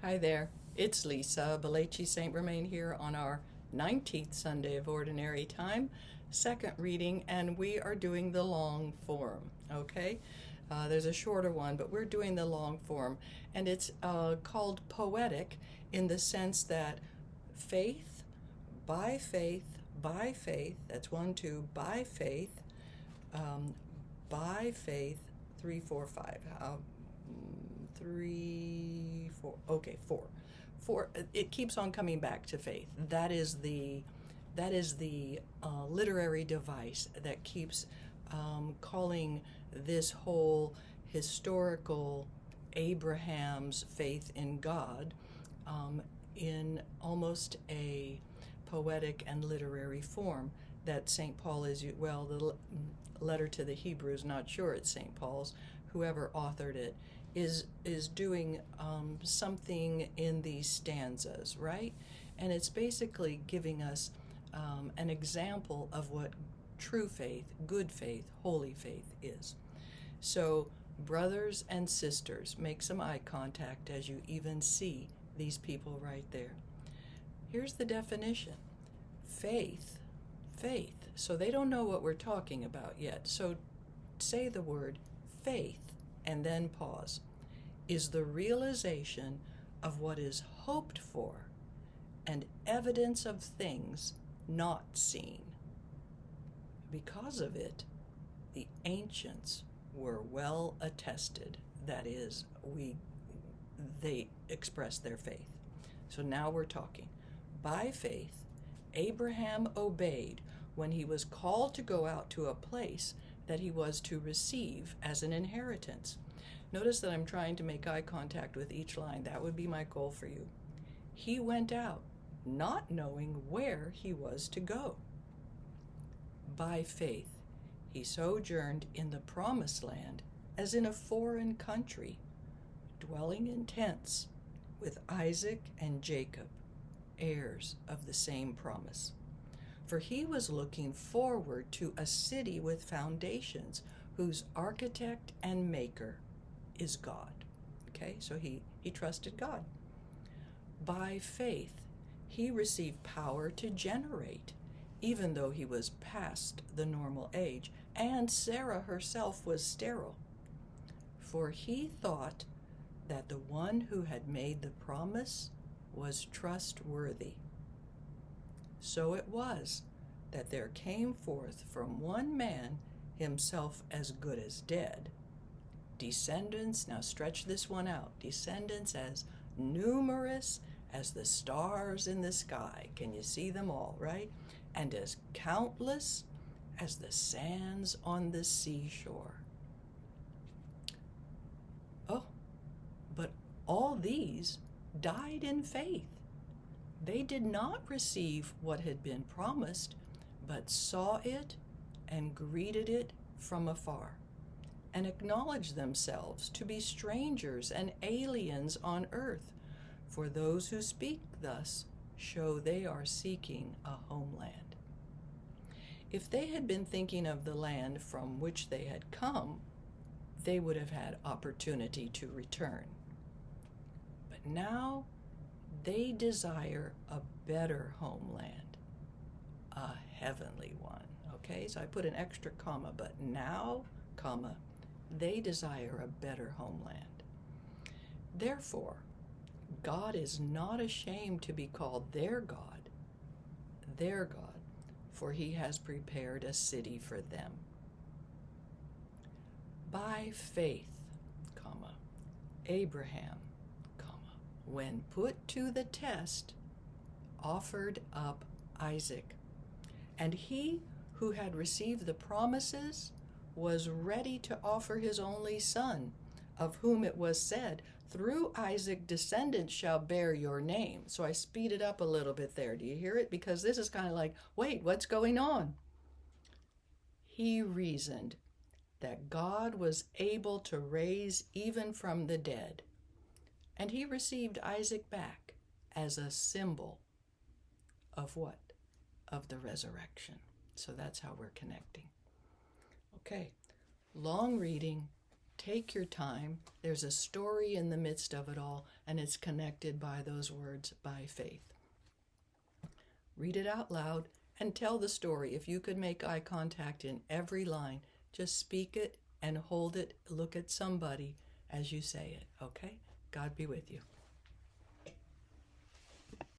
Hi there, it's Lisa Balachi St. Romain here on our 19th Sunday of Ordinary Time, second reading, and we are doing the long form, okay? There's a shorter one, but we're doing the long form, and it's called poetic in the sense that faith, by faith, by faith, that's 1, 2, um, by faith, 3, 4, 5. 3, 4. Okay, 4. 4. It keeps on coming back to faith. That is the literary device that keeps calling this whole historical Abraham's faith in God in almost a poetic and literary form that St. Paul is, well, the letter to the Hebrews, not sure it's St. Paul's, whoever authored it, is doing something in these stanzas, right? And it's basically giving us an example of what true faith, good faith, holy faith is. So, brothers and sisters, make some eye contact as you even see these people right there. Here's the definition. Faith. So they don't know what we're talking about yet. So say the word faith and then pause. Is the realization of what is hoped for and evidence of things not seen. Because of it, the ancients were well attested. That is, they expressed their faith. So now we're talking. By faith, Abraham obeyed when he was called to go out to a place that he was to receive as an inheritance. Notice that I'm trying to make eye contact with each line. That would be my goal for you. He went out, not knowing where he was to go. By faith, he sojourned in the promised land as in a foreign country, dwelling in tents with Isaac and Jacob, heirs of the same promise. For he was looking forward to a city with foundations, whose architect and maker is God. Okay, so he trusted God. By faith, he received power to generate, even though he was past the normal age, and Sarah herself was sterile. For he thought that the one who had made the promise was trustworthy. So it was that there came forth from one man, himself as good as dead, descendants, now stretch this one out, descendants as numerous as the stars in the sky. Can you see them all, right? And as countless as the sands on the seashore. Oh, but all these died in faith. They did not receive what had been promised, but saw it and greeted it from afar, and acknowledged themselves to be strangers and aliens on earth. For those who speak thus show they are seeking a homeland. If they had been thinking of the land from which they had come, they would have had opportunity to return. But now they desire a better homeland, a heavenly one. Okay, so I put an extra comma, but now, comma, they desire a better homeland. Therefore, God is not ashamed to be called their God, for he has prepared a city for them. By faith, comma, Abraham, comma, when put to the test, offered up Isaac. And he who had received the promises was ready to offer his only son, of whom it was said, through Isaac descendants shall bear your name. So I speed it up a little bit there. Do you hear it? Because this is kind of like, wait, what's going on? He reasoned that God was able to raise even from the dead, and he received Isaac back as a symbol of what? Of the resurrection. So that's how we're connecting. Okay, long reading, Take your time. There's a story in the midst of it all, and it's connected by those words, by faith. Read it out loud and tell the story. If you could make eye contact in every line, just speak it and hold it. Look at somebody as you say it, okay? God be with you.